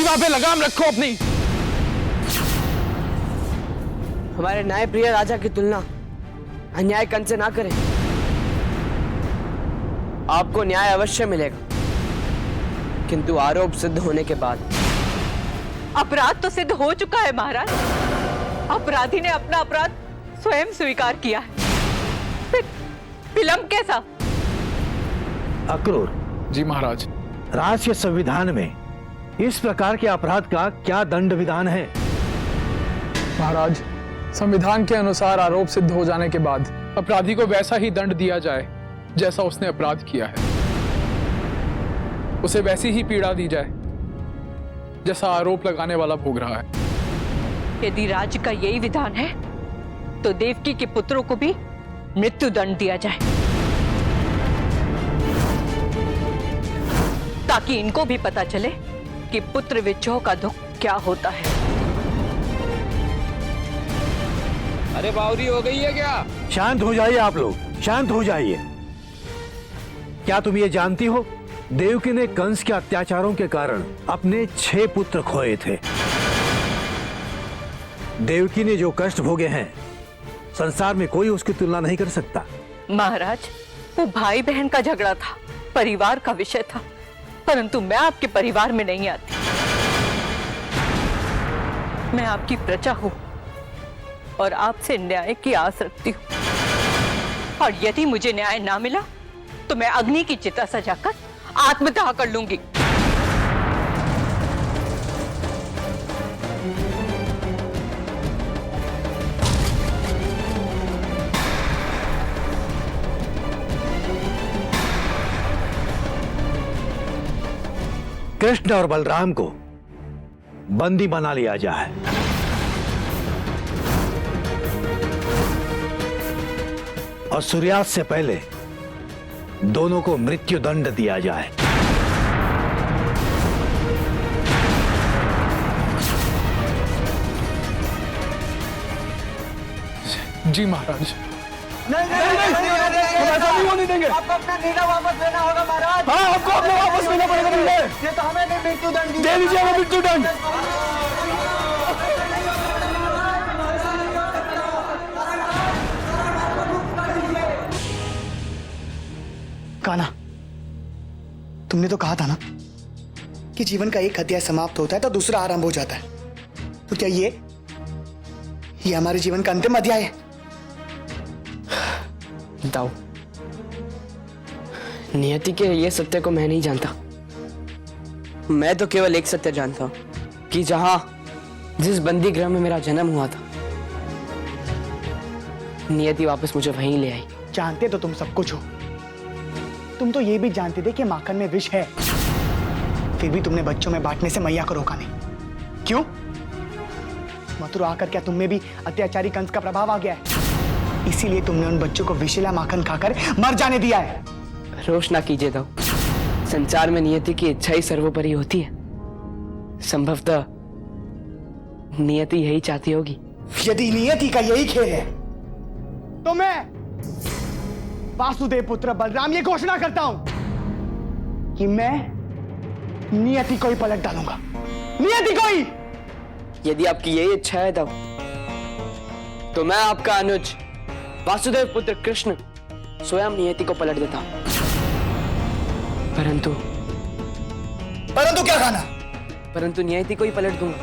प्रतिभा पे लगाम रखो अपनी। हमारे न्यायप्रिय राजा की तुलना अन्याय कंस से ना करें। आपको न्याय अवश्य मिलेगा, किंतु आरोप सिद्ध होने के बाद। अपराध तो सिद्ध हो चुका है महाराज। अपराधी ने अपना अपराध स्वयं स्वीकार किया है, फिर विलंब कैसा? अक्रूर जी महाराज। राज्य संविधान में इस प्रकार के अपराध का क्या दंड विधान है? महाराज, संविधान के अनुसार आरोप सिद्ध हो जाने के बाद अपराधी को वैसा ही दंड दिया जाए जैसा उसने अपराध किया है। उसे वैसी ही पीड़ा दी जाए जैसा आरोप लगाने वाला भोग रहा है। यदि राज्य का यही विधान है तो देवकी के पुत्रों को भी मृत्यु दंड दिया जाए, ताकि इनको भी पता चले कि पुत्र विच्छोह का दुख क्या होता है। अरे बावरी हो गई है क्या? शांत हो जाइए आप लोग, शांत हो जाइए। क्या तुम ये जानती हो, देवकी ने कंस के अत्याचारों के कारण अपने 6 पुत्र खोए थे। देवकी ने जो कष्ट भोगे हैं, संसार में कोई उसकी तुलना नहीं कर सकता। महाराज, वो भाई बहन का झगड़ा था, परिवार का विषय था, परंतु मैं आपके परिवार में नहीं आती। मैं आपकी प्रजा हूं और आपसे न्याय की आस रखती हूं, और यदि मुझे न्याय ना मिला तो मैं अग्नि की चिता सजाकर आत्मदाह कर लूंगी। कृष्ण और बलराम को बंदी बना लिया जाए। और सूर्यास्त से पहले दोनों को मृत्यु दंड दिया जाए। जी महाराज। नहीं, हम ऐसा नहीं होने देंगे। आपको अपना निर्णय वापस लेना होगा महाराज। हाँ, आपको अपना वापस लेना पड़ेगा निर्णय। ये तो हमें नहीं मृत्यु दंड दे दीजिए हमें मृत्यु दंड। कान्हा, तुमने तो कहा था ना कि जीवन का एक अध्याय समाप्त होता है तो दूसरा आरंभ हो जाता है। तो क्या ये हमारे जीवन का अंतिम अध्याय है? दाऊ, नियति के ये सत्य को मैं नहीं जानता। मैं तो केवल एक सत्य जानता हूं कि जिस बंदी गृह में मेरा जन्म हुआ था, नियति वापस मुझे वहीं ले आई। जानते तो तुम सब कुछ हो। तुम तो ये भी जानते थे कि माखन में विष है, फिर भी तुमने बच्चों में बांटने से मैया को रोका नहीं। क्यों? मथुरा आकर क्या तुम में भी अत्याचारी कंस का प्रभाव आ गया है? इसीलिए तुमने उन बच्चों को विषैला माखन खाकर मर जाने दिया है। रोष ना कीजिए दाऊ, संसार में नियति की इच्छा ही सर्वोपरि होती है। संभवतः नियति यही चाहती होगी। यदि नियति का यही खेल है तो मैं वासुदेव पुत्र बलराम ये घोषणा करता हूं कि मैं नियति को ही पलट डालूंगा। नियति को ही। यदि आपकी यही इच्छा है दाऊ, तो मैं आपका अनुज वासुदेव पुत्र कृष्ण स्वयं नियति को पलट देता हूं। परंतु क्या खाना? परंतु नियति को ही पलट दूंगा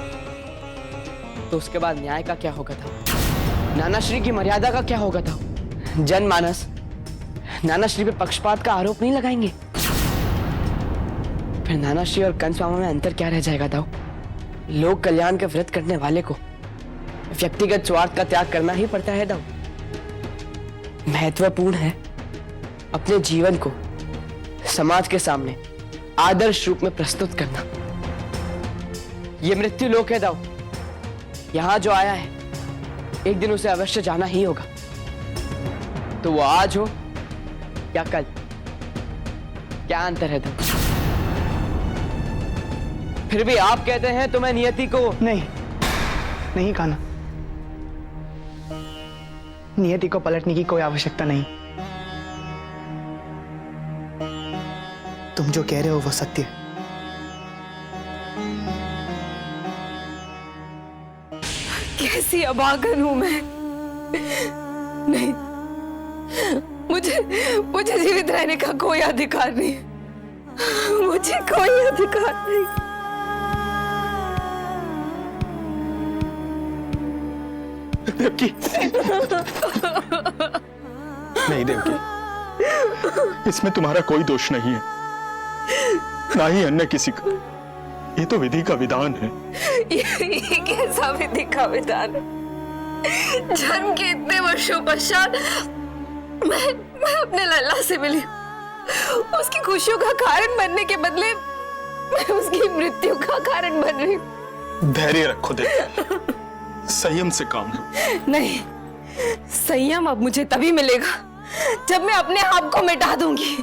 तो उसके बाद न्याय का क्या होगा था? नानाश्री की मर्यादा का क्या होगा था? जनमानस नानाश्री पे पक्षपात का आरोप नहीं लगाएंगे। फिर नानाश्री और कंस मामा में अंतर क्या रह जाएगा दाऊ? लोक कल्याण के व्रत करने वाले को व्यक्तिगत स्वार्थ का त्याग करना ही पड़ता है दाऊ। महत्वपूर्ण है अपने जीवन को समाज के सामने आदर्श रूप में प्रस्तुत करना। यह मृत्यु लोक है दाऊ। यहां जो आया है एक दिन उसे अवश्य जाना ही होगा, तो वो आज हो या कल, क्या अंतर है दाऊ? फिर भी आप कहते हैं तो मैं नियति को नहीं कान्हा, नियति को पलटने की कोई आवश्यकता नहीं। तुम जो कह रहे हो वो सत्य है। अभागन हूं मैं। नहीं, मुझे जीवित रहने का कोई अधिकार नहीं, मुझे कोई अधिकार नहीं। देवकी, नहीं देवकी, इसमें तुम्हारा कोई दोष नहीं है, ना ही अन्य किसी का। ये तो विधि का विधान है। ये कैसा विधि का विधान है? जन्म के इतने वर्षों पश्चात मैं अपने लल्ला से मिली, उसकी खुशियों का कारण बनने के बदले मैं उसकी मृत्यु का कारण बन रही हूँ। धैर्य रखो देवकी, संयम से काम लो। नहीं, संयम अब मुझे तभी मिलेगा जब मैं अपने आप को मिटा दूंगी।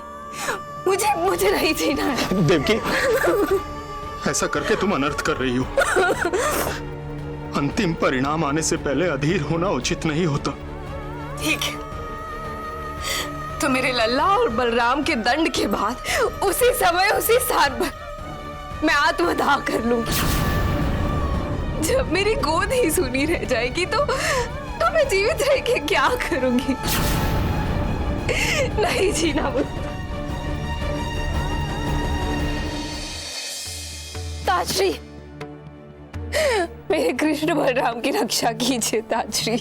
मुझे नहीं जीना है। देवकी, ऐसा करके तुम अनर्थ कर रही हो। अंतिम परिणाम आने से पहले अधीर होना उचित नहीं होता। ठीक है, तो मेरे लल्ला और बलराम के दंड के बाद उसी समय उसी स्थान पर मैं आत्मदाह कर लूंगी। जब मेरी गोद ही सूनी रह जाएगी तो मैं जीवित रह के क्या करूंगी? नहीं जीना मुझे। ताजरी, मेरे कृष्ण बलराम की रक्षा कीजिए ताजरी।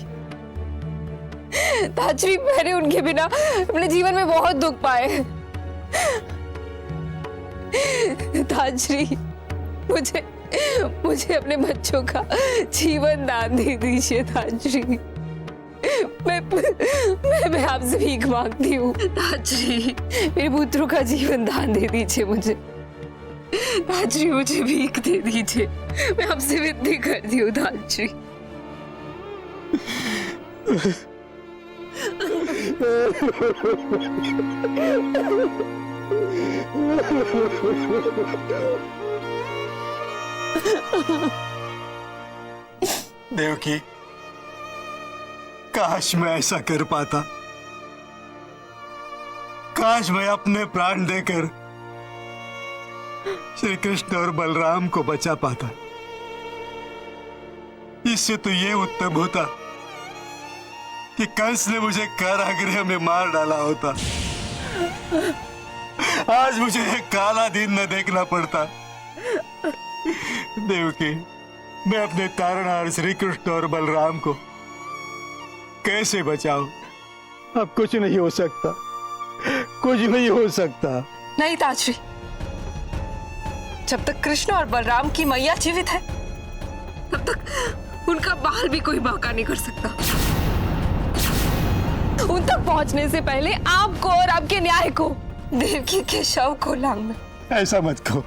ताजरी, मैंने उनके बिना अपने जीवन में बहुत दुख पाए हैं। ताजरी, मुझे अपने बच्चों का जीवन दान दे दीजिए ताजरी। मैं आपसे भीख मांगती हूँ ताजरी, मेरे पुत्रों का जीवन दान दे दीजिए मुझे। ताजरी, मुझे भीख दे दीजिए, मैं आपसे विनती करती हूँ ताजरी। देवकी, काश मैं ऐसा कर पाता, काश मैं अपने प्राण देकर श्री कृष्ण और बलराम को बचा पाता। इससे तो ये उत्तम होता कि कंस ने मुझे कारागृह में मार डाला होता। आज मुझे एक काला दिन न देखना पड़ता। देवकी, मैं अपने तारणहार श्री कृष्ण और बलराम को कैसे बचाऊं? अब कुछ नहीं हो सकता, कुछ नहीं हो सकता। नहीं ताजरी, जब तक कृष्ण और बलराम की मैया जीवित है तब तक उनका बाल भी कोई बांका नहीं कर सकता। उन तक पहुंचने से पहले आपको और आपके न्याय को देवकी के शव को लांघना। ऐसा मत कहो।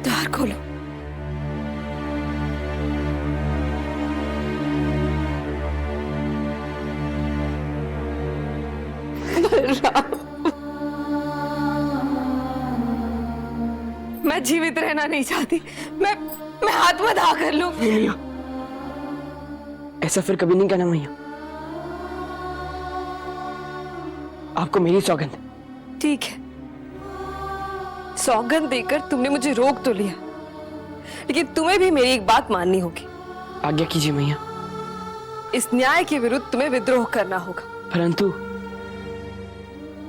द्वार खोलो। मैं जीवित रहना नहीं चाहती, मैं आत्मदाह कर लूं। मैया, ऐसा फिर कभी नहीं करना मैया। आपको मेरी सौगंध। ठीक है, सौगंध देकर तुमने मुझे रोक तो लिया, लेकिन तुम्हें भी मेरी एक बात माननी होगी। आज्ञा कीजिए मैया। इस न्याय के विरुद्ध तुम्हें विद्रोह करना होगा। परंतु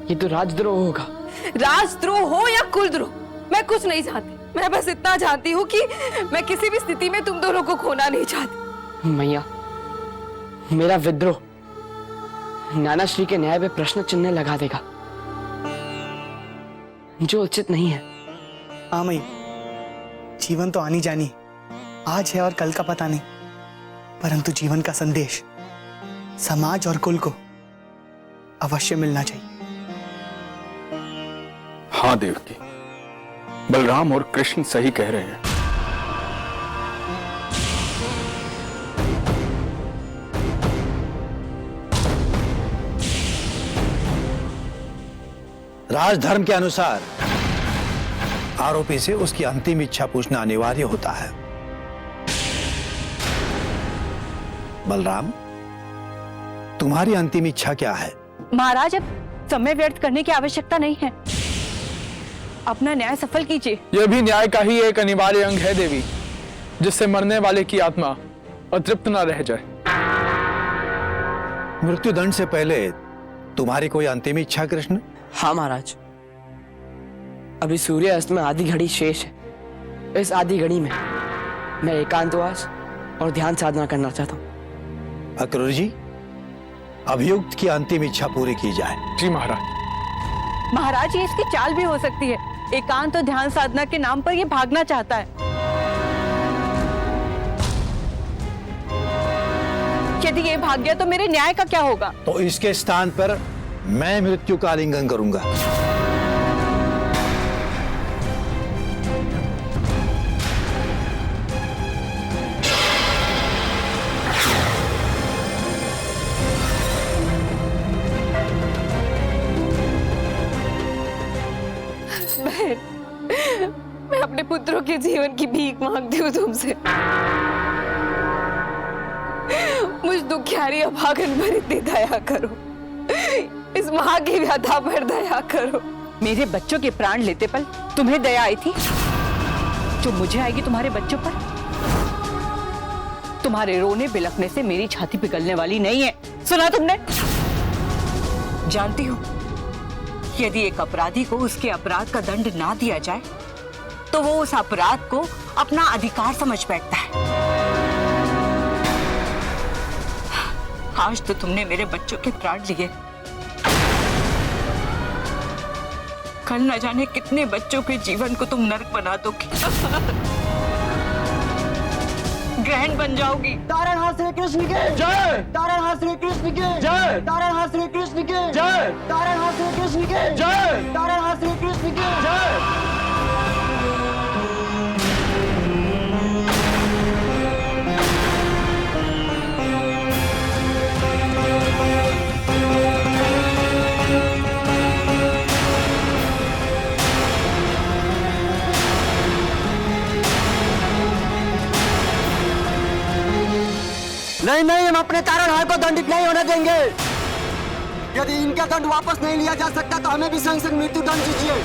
ये तो राजद्रोह होगा। राजद्रोह हो या कुलद्रोह, मैं कुछ नहीं चाहती। मैं बस इतना जानती हूँ कि मैं किसी भी स्थिति में तुम दोनों को खोना नहीं चाहती। मैया, मेरा विद्रोह नानाश्री के न्याय पे प्रश्न चिन्ह लगा देगा, जो उचित नहीं है। हाँ मई, जीवन तो आनी जानी, आज है और कल का पता नहीं, परंतु जीवन का संदेश समाज और कुल को अवश्य मिलना चाहिए। हाँ देवकी, बलराम और कृष्ण सही कह रहे हैं। राजधर्म के अनुसार आरोपी से उसकी अंतिम इच्छा पूछना अनिवार्य होता है। बलराम, तुम्हारी अंतिम इच्छा क्या है? महाराज, अब समय व्यर्थ करने की आवश्यकता नहीं है। अपना न्याय सफल कीजिए। यह भी न्याय का ही एक अनिवार्य अंग है देवी, जिससे मरने वाले की आत्मा अतृप्त न रह जाए। मृत्युदंड से पहले तुम्हारी कोई अंतिम इच्छा कृष्ण? हाँ महाराज, अभी सूर्य अस्त में आधी घड़ी शेष है। इस आधी घड़ी में मैं एकांतवास और ध्यान साधना करना चाहता हूँ। अक्रूर जी, अभियुक्त की अंतिम इच्छा पूरी की जाए। जी महाराज। महाराज, ये इसकी चाल भी हो सकती है। एकांत और ध्यान साधना के नाम पर ये भागना चाहता है। यदि ये भाग गया तो मेरे न्याय का क्या होगा? तो इसके स्थान पर मैं मृत्यु का आलिंगन करूंगा। मैं अपने पुत्रों के जीवन की भीख मांगती हूँ तुमसे। मुझ दुखियारी अभागन पर इतनी दया करो। इस माँ की व्यथा पर दया करो। मेरे बच्चों के प्राण लेते पल तुम्हें दया आई थी, जो मुझे आएगी तुम्हारे बच्चों पर? तुम्हारे रोने बिलखने से मेरी छाती पिघलने वाली नहीं है। सुना तुमने? जानती हो, यदि एक अपराधी को उसके अपराध का दंड ना दिया जाए तो वो उस अपराध को अपना अधिकार समझ बैठता है। आज तो तुमने मेरे बच्चों के प्राण लिए, कल न जाने कितने बच्चों के जीवन को तुम नरक बना दोगे। ग्रहण बन जाओगी। तारणहार श्री कृष्ण की जय। तारणहार श्री कृष्ण की जय। तारणहार श्री कृष्ण की जय। तारणहार श्री कृष्ण की जय। तारणहार श्री कृष्ण की जय। नहीं नहीं, हम अपने तारणहार को दंडित नहीं होने देंगे। यदि इनका दंड वापस नहीं लिया जा सकता तो हमें भी संग संग मृत्यु दंड दीजिए।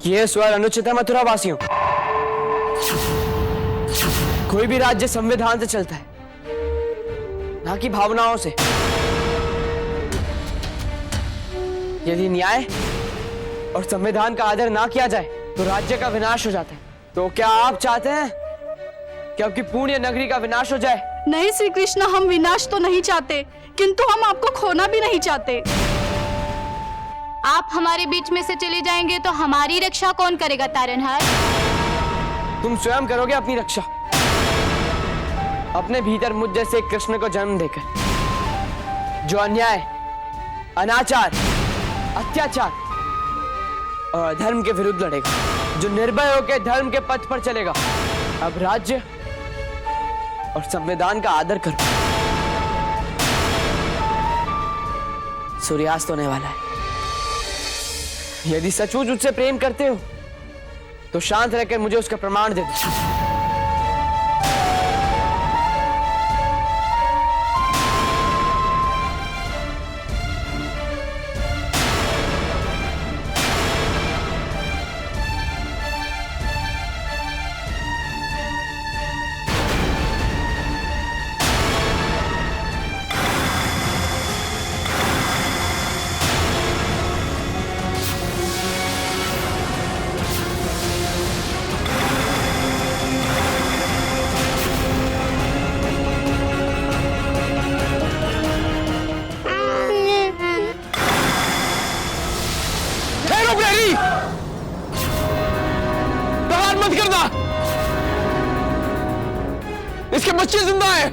यह स्वर अनुचित है मथुरा वासियों। कोई भी राज्य संविधान से चलता है, ना कि भावनाओं से। यदि न्याय और संविधान का आदर ना किया जाए तो राज्य का विनाश हो जाता है। तो क्या आप चाहते हैं कि आपकी पुण्य नगरी का विनाश हो जाए? नहीं श्री कृष्ण, हम विनाश तो नहीं चाहते, किंतु हम आपको खोना भी नहीं चाहते। आप हमारे बीच में से चले जाएंगे तो हमारी रक्षा कौन करेगा तारणहार? तुम स्वयं करोगे अपनी रक्षा, अपने भीतर मुझ जैसे कृष्ण को जन्म देकर, जो अन्याय, अनाचार, अत्याचार और अधर्म के विरुद्ध लड़ेगा, जो निर्भय होकर धर्म के पथ पर चलेगा। अब राज्य और संविधान का आदर करो। सूर्यास्त होने वाला है। यदि सचमुच मुझसे प्रेम करते हो तो शांत रहकर मुझे उसका प्रमाण दे दो। प्रहार मत करना, इसके बच्चे जिंदा हैं।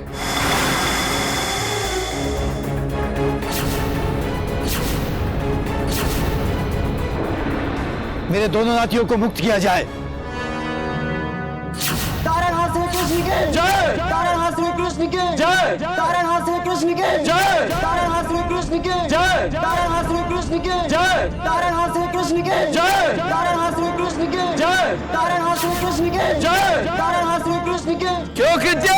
मेरे दोनों नातियों को मुक्त किया जाए। तारणहार श्री कृष्ण की जय। तारणहार श्री कृष्ण की जय। तारणहार श्री कृष्ण की जय। तारणहार श्री कृष्ण की जय। जय तारणहार श्री कृष्ण की जय तारणहार श्री कृष्ण की जय तारणहार श्री कृष्ण की जय तारणहार श्री कृष्ण की जय तारणहार श्री कृष्ण की। क्यों कृत्या?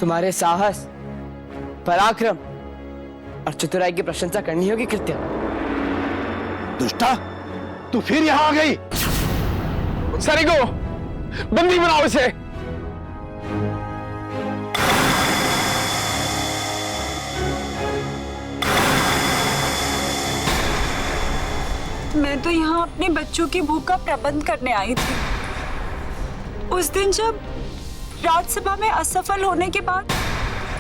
तुम्हारे साहस, पराक्रम और चतुराई की प्रशंसा करनी होगी कृत्या। दुष्टा, तू फिर यहां आ गई। सरिगो, बंदी बनाओ इसे। मैं तो यहाँ अपने बच्चों की भूख का प्रबंध करने आई थी। उस दिन जब राजसभा में असफल होने के बाद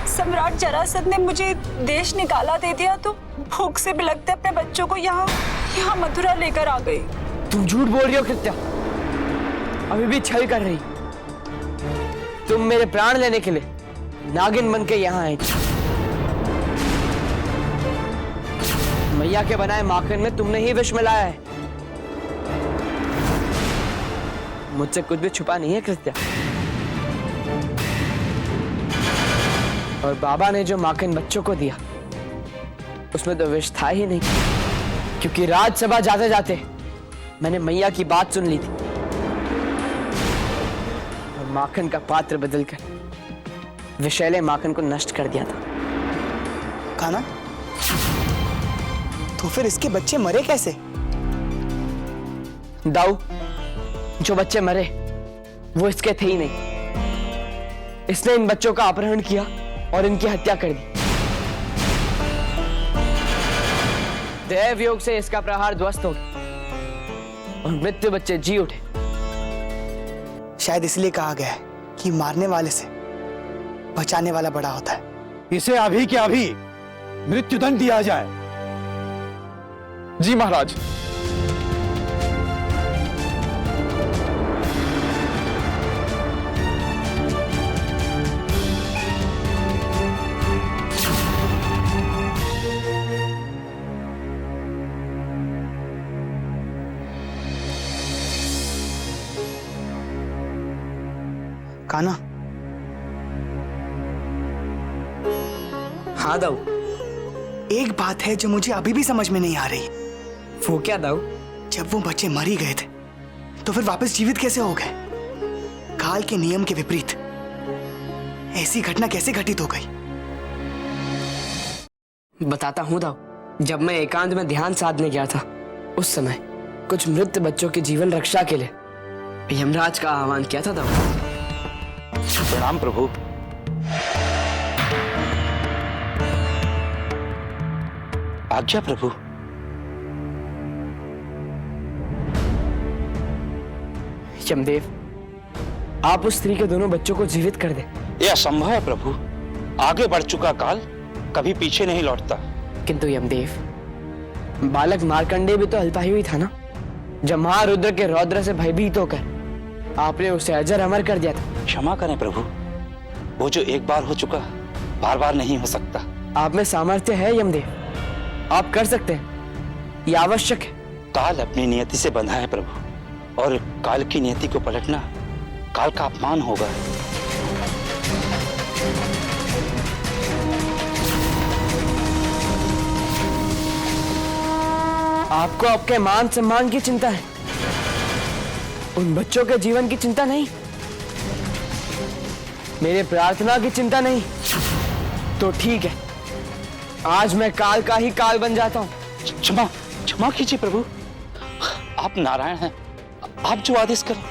सम्राट जरासंध ने मुझे देश निकाला दे दिया, तो भूख से बिलखते अपने बच्चों को यहाँ मथुरा लेकर आ गई। तुम झूठ बोल रही हो कृत्या, अभी भी छल कर रही। तुम मेरे प्राण लेने के लिए नागिन बन के यहाँ आई। मैया के बनाए माखन में तुमने ही विष मिलाया है। मुझसे कुछ भी छुपा नहीं है कृत्या। और बाबा ने जो माखन बच्चों को दिया उसमें तो विष था ही नहीं, क्योंकि राजसभा जाते जाते मैंने मैया की बात सुन ली थी और माखन का पात्र बदलकर विषैले माखन को नष्ट कर दिया था। कान्हा, तो फिर इसके बच्चे मरे कैसे? दाऊ, जो बच्चे मरे वो इसके थे ही नहीं। इसने इन बच्चों का अपहरण किया और इनकी हत्या कर दी। देव योग से इसका प्रहार ध्वस्त हो गया और मृत्यु बच्चे जी उठे। शायद इसलिए कहा गया है कि मारने वाले से बचाने वाला बड़ा होता है। इसे अभी के अभी मृत्युदंड दिया जाए। जी महाराज। कान्हा, हाँ दाऊ। एक बात है जो मुझे अभी भी समझ में नहीं आ रही। वो क्या दाऊ? जब वो बच्चे मर ही गए थे तो फिर वापस जीवित कैसे हो गए? काल के नियम के विपरीत ऐसी घटना कैसे घटित हो गई? बताता हूं दाऊ। जब मैं एकांत में ध्यान साधने गया था, उस समय कुछ मृत बच्चों की जीवन रक्षा के लिए यमराज का आह्वान किया था दाऊ। प्रणाम प्रभु। आज्ञा प्रभु। यमदेव, आप उस स्त्री के दोनों बच्चों को जीवित कर दें। यह असंभव है प्रभु। आगे बढ़ चुका काल कभी पीछे नहीं लौटता। किंतु यमदेव, बालक मार्कंडेय भी तो अल्पायु ही था ना, जब महारुद्र के रौद्र से भयभीत होकर आपने उसे अजर अमर कर दिया था। क्षमा करें प्रभु, वो जो एक बार हो चुका बार बार नहीं हो सकता। आप में सामर्थ्य है यमदेव, आप कर सकते हैं, यह आवश्यक है। काल अपनी नियति से बंधा है प्रभु, और काल की नियति को पलटना काल का अपमान होगा। आपको आपके मान सम्मान की चिंता है, उन बच्चों के जीवन की चिंता नहीं, मेरे प्रार्थना की चिंता नहीं। तो ठीक है, आज मैं काल का ही काल बन जाता हूं। क्षमा क्षमा कीजिए प्रभु, आप नारायण हैं, आप जो आदेश करें।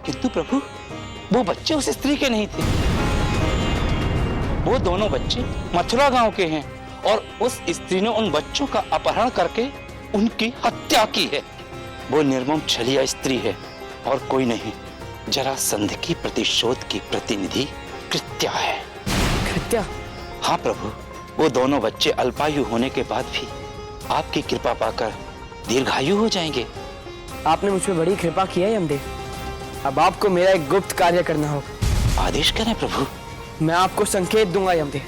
किंतु प्रभु, वो बच्चे उस स्त्री के नहीं थे। वो दोनों बच्चे मथुरा गांव के हैं और उस स्त्री ने उन बच्चों का अपहरण करके उनकी हत्या की है। वो निर्मम छलिया स्त्री है और कोई नहीं, जरासंध की प्रतिशोध की प्रतिनिधि कृत्या है। कृत्या? हाँ प्रभु, वो दोनों बच्चे अल्पायु होने के बाद भी आपकी कृपा पाकर दीर्घायु हो जाएंगे। आपने मुझ पर बड़ी कृपा की है यमदेव, अब आपको मेरा एक गुप्त कार्य करना होगा। आदेश करें प्रभु। मैं आपको संकेत दूंगा यमदेव,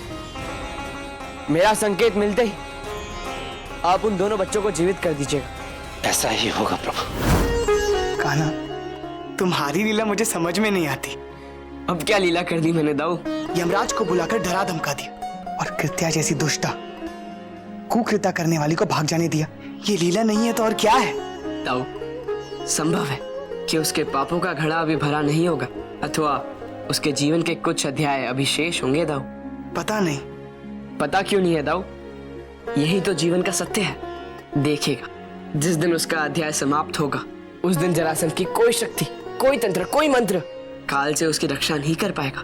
मेरा संकेत मिलते ही आप उन दोनों बच्चों को जीवित कर दीजिएगा। ऐसा ही होगा प्रभु। कान्हा, तुम्हारी लीला मुझे समझ में नहीं आती। अब क्या लीला कर दी मैंने दाऊ? यमराज को बुलाकर डरा धमका दी और कृत्या जैसी दुष्टा कुकृत्या करने वाली को भाग जाने दिया। ये लीला नहीं है तो और क्या है? दाऊ, संभव है कि उसके पापों का घड़ा अभी भरा नहीं होगा, अथवा उसके जीवन के कुछ अध्याय अभी शेष होंगे दाऊ। पता नहीं। पता क्यों नहीं है दाऊ? यही तो जीवन का सत्य है। देखेगा, जिस दिन उसका अध्याय समाप्त होगा, उस दिन जरासंध की कोई शक्ति, कोई तंत्र, कोई मंत्र काल से उसकी रक्षा नहीं कर पाएगा।